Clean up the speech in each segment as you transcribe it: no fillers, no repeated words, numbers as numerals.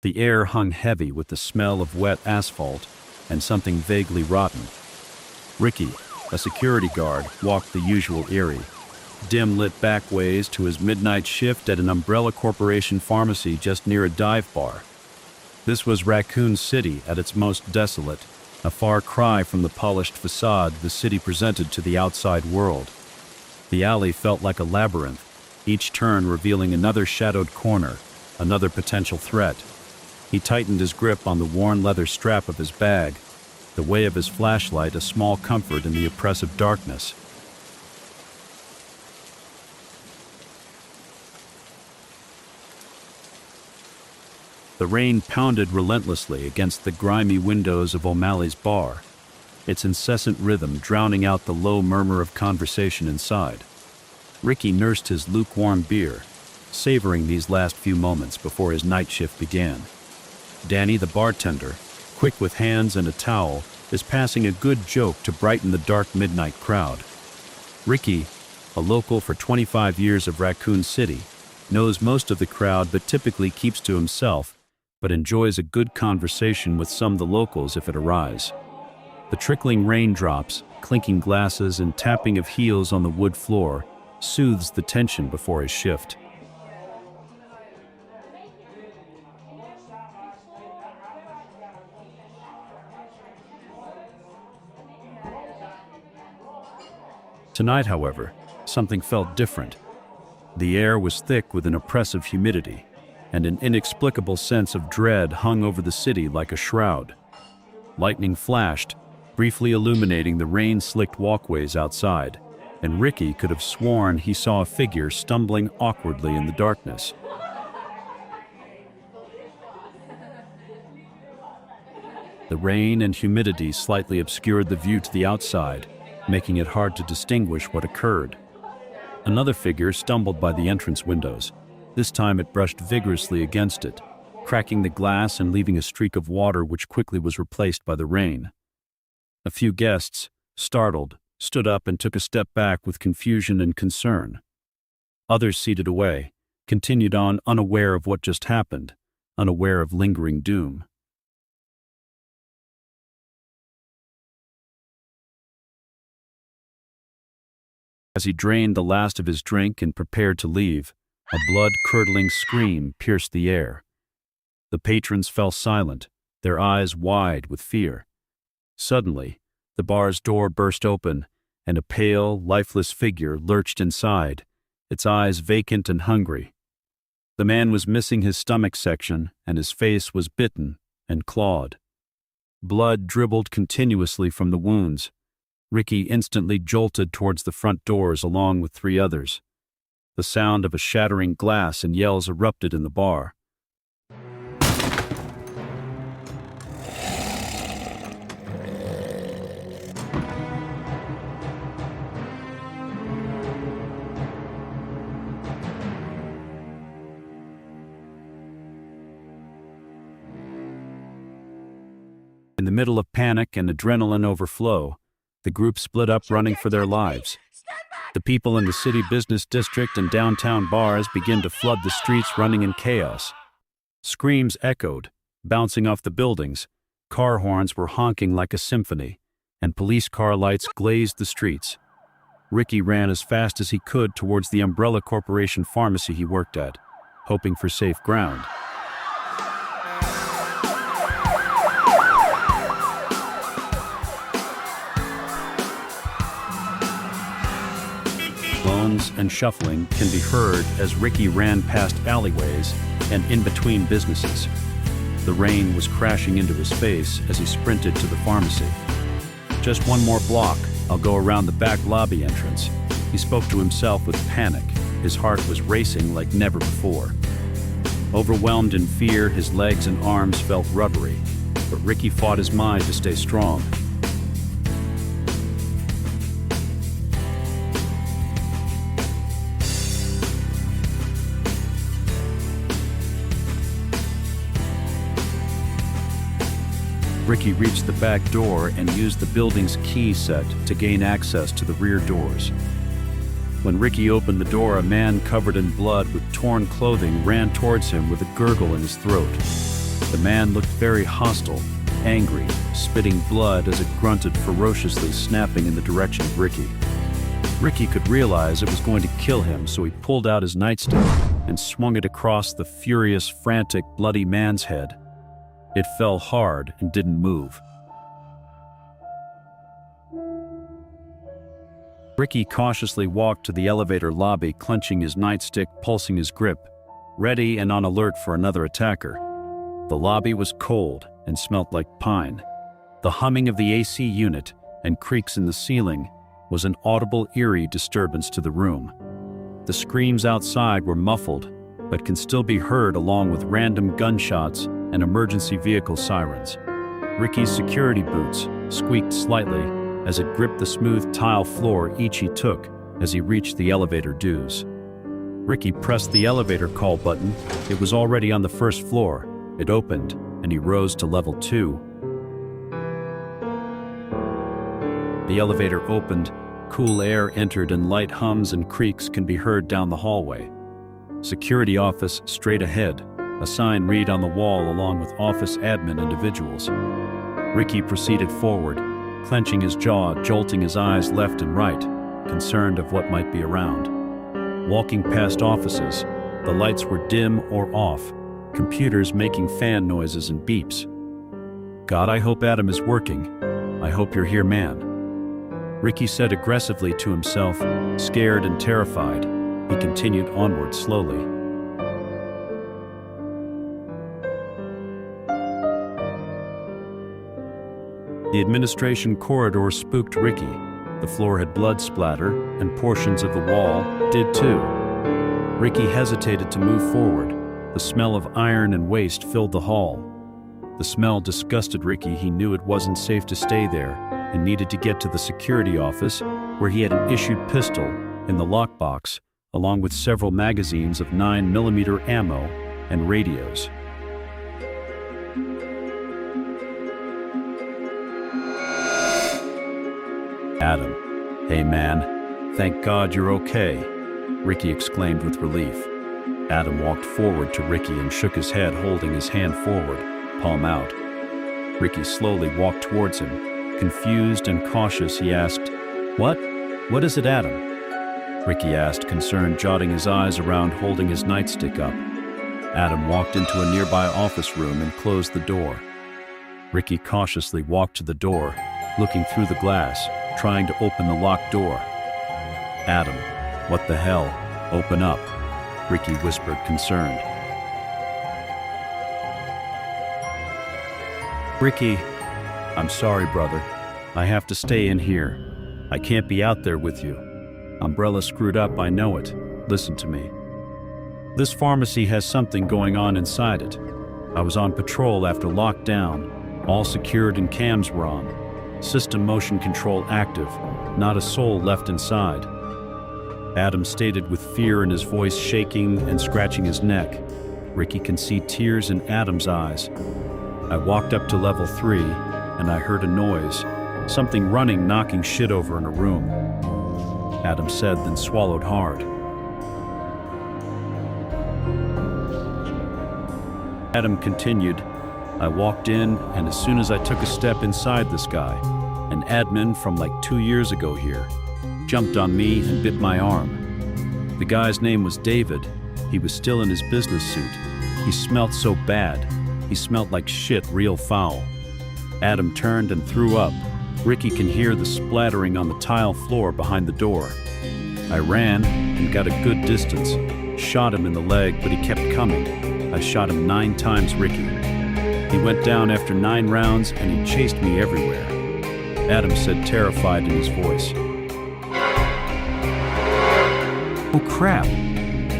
The air hung heavy with the smell of wet asphalt and something vaguely rotten. Ricky, a security guard, walked the usual eerie, dim-lit back ways to his midnight shift at an Umbrella Corporation pharmacy just near a dive bar. This was Raccoon City at its most desolate, a far cry from the polished facade the city presented to the outside world. The alley felt like a labyrinth, each turn revealing another shadowed corner, another potential threat. He tightened his grip on the worn leather strap of his bag, the way of his flashlight a small comfort in the oppressive darkness. The rain pounded relentlessly against the grimy windows of O'Malley's bar, its incessant rhythm drowning out the low murmur of conversation inside. Ricky nursed his lukewarm beer, savoring these last few moments before his night shift began. Danny, the bartender, quick with hands and a towel, is passing a good joke to brighten the dark midnight crowd. Ricky, a local for 25 years of Raccoon City, knows most of the crowd but typically keeps to himself, but enjoys a good conversation with some of the locals if it arrives. The trickling raindrops, clinking glasses, and tapping of heels on the wood floor soothes the tension before his shift. Tonight, however, something felt different. The air was thick with an oppressive humidity, and an inexplicable sense of dread hung over the city like a shroud. Lightning flashed, briefly illuminating the rain-slicked walkways outside, and Ricky could have sworn he saw a figure stumbling awkwardly in the darkness. The rain and humidity slightly obscured the view to the outside, making it hard to distinguish what occurred. Another figure stumbled by the entrance windows. This time it brushed vigorously against it, cracking the glass and leaving a streak of water which quickly was replaced by the rain. A few guests, startled, stood up and took a step back with confusion and concern. Others seated away, continued on unaware of what just happened, unaware of lingering doom. As he drained the last of his drink and prepared to leave, a blood-curdling scream pierced the air. The patrons fell silent, their eyes wide with fear. Suddenly, the bar's door burst open, and a pale, lifeless figure lurched inside, its eyes vacant and hungry. The man was missing his stomach section, and his face was bitten and clawed. Blood dribbled continuously from the wounds. Ricky instantly jolted towards the front doors along with 3 others. The sound of a shattering glass and yells erupted in the bar. In the middle of panic and adrenaline overflow, the group split up running for their lives. The people in the city business district and downtown bars began to flood the streets running in chaos. Screams echoed, bouncing off the buildings, car horns were honking like a symphony, and police car lights glazed the streets. Ricky ran as fast as he could towards the Umbrella Corporation pharmacy he worked at, hoping for safe ground. Moans and shuffling can be heard as Ricky ran past alleyways and in between businesses. The rain was crashing into his face as he sprinted to the pharmacy. "Just one more block, I'll go around the back lobby entrance." He spoke to himself with panic. His heart was racing like never before. Overwhelmed in fear, his legs and arms felt rubbery, but Ricky fought his mind to stay strong. Ricky reached the back door and used the building's key set to gain access to the rear doors. When Ricky opened the door, a man covered in blood with torn clothing ran towards him with a gurgle in his throat. The man looked very hostile, angry, spitting blood as it grunted ferociously, snapping in the direction of Ricky. Ricky could realize it was going to kill him, so he pulled out his nightstick and swung it across the furious, frantic, bloody man's head. It fell hard and didn't move. Ricky cautiously walked to the elevator lobby, clenching his nightstick, pulsing his grip, ready and on alert for another attacker. The lobby was cold and smelt like pine. The humming of the AC unit and creaks in the ceiling was an audible, eerie disturbance to the room. The screams outside were muffled, but can still be heard along with random gunshots and emergency vehicle sirens. Ricky's security boots squeaked slightly as it gripped the smooth tile floor each he took as he reached the elevator dues. Ricky pressed the elevator call button. It was already on the first floor. It opened, and he rose to level 2. The elevator opened, cool air entered, and light hums and creaks can be heard down the hallway. Security office straight ahead, a sign read on the wall along with office admin individuals. Ricky proceeded forward, clenching his jaw, jolting his eyes left and right, concerned of what might be around. Walking past offices, the lights were dim or off, computers making fan noises and beeps. God, I hope Adam is working. I hope you're here, man. Ricky said aggressively to himself, scared and terrified. He continued onward slowly. The administration corridor spooked Ricky. The floor had blood splatter, and portions of the wall did too. Ricky hesitated to move forward. The smell of iron and waste filled the hall. The smell disgusted Ricky. He knew it wasn't safe to stay there and needed to get to the security office, where he had an issued pistol in the lockbox, along with several magazines of 9mm ammo and radios. Adam. Hey man, thank God you're okay, Ricky exclaimed with relief. Adam walked forward to Ricky and shook his head, holding his hand forward, palm out. Ricky slowly walked towards him. Confused and cautious, he asked, What? What is it, Adam? Ricky asked, concerned, jotting his eyes around, holding his nightstick up. Adam walked into a nearby office room and closed the door. Ricky cautiously walked to the door, looking through the glass, trying to open the locked door. Adam, what the hell? Open up, Ricky whispered, concerned. Ricky, I'm sorry, brother. I have to stay in here. I can't be out there with you. Umbrella screwed up, I know it. Listen to me. This pharmacy has something going on inside it. I was on patrol after lockdown. All secured and cams were on. System motion control active. Not a soul left inside. Adam stated with fear in his voice, shaking and scratching his neck. Ricky can see tears in Adam's eyes. I walked up to level 3, and I heard a noise. Something running, knocking shit over in a room. Adam said, then swallowed hard. Adam continued, I walked in, and as soon as I took a step inside this guy, an admin from like 2 years ago here, jumped on me and bit my arm. The guy's name was David. He was still in his business suit. He smelt so bad. He smelt like shit, real foul. Adam turned and threw up. Ricky can hear the splattering on the tile floor behind the door. I ran and got a good distance. Shot him in the leg, but he kept coming. I shot him 9 times, Ricky. He went down after 9 rounds, and he chased me everywhere. Adam said, terrified in his voice. Oh crap,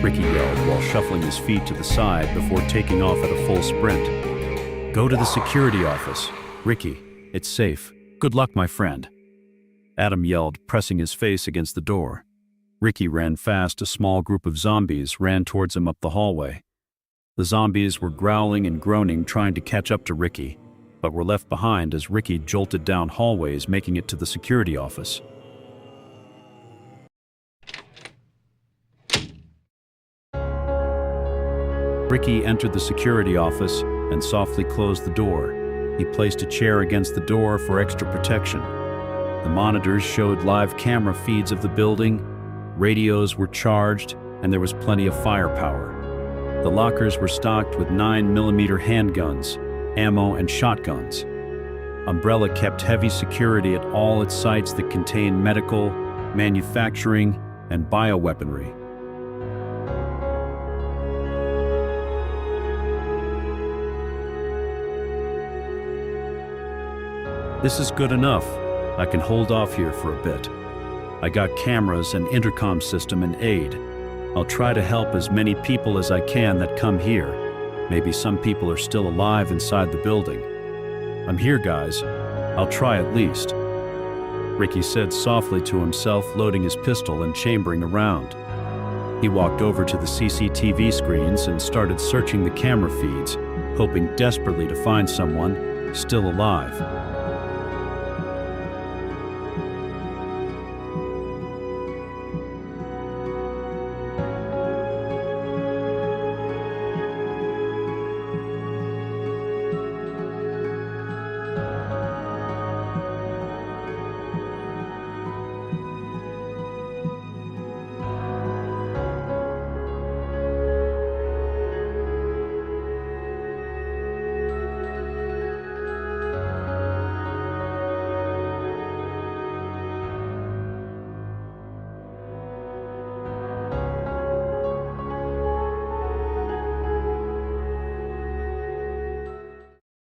Ricky yelled while shuffling his feet to the side before taking off at a full sprint. Go to the security office. Ricky, it's safe. Good luck, my friend. Adam yelled, pressing his face against the door. Ricky ran fast. A small group of zombies ran towards him up the hallway. The zombies were growling and groaning, trying to catch up to Ricky, but were left behind as Ricky jolted down hallways, making it to the security office. Ricky entered the security office and softly closed the door. He placed a chair against the door for extra protection. The monitors showed live camera feeds of the building, radios were charged, and there was plenty of firepower. The lockers were stocked with 9mm handguns, ammo, and shotguns. Umbrella kept heavy security at all its sites that contained medical, manufacturing, and bioweaponry. This is good enough. I can hold off here for a bit. I got cameras and intercom system in aid. I'll try to help as many people as I can that come here. Maybe some people are still alive inside the building. I'm here, guys. I'll try at least. Ricky said softly to himself, loading his pistol and chambering around. He walked over to the CCTV screens and started searching the camera feeds, hoping desperately to find someone still alive.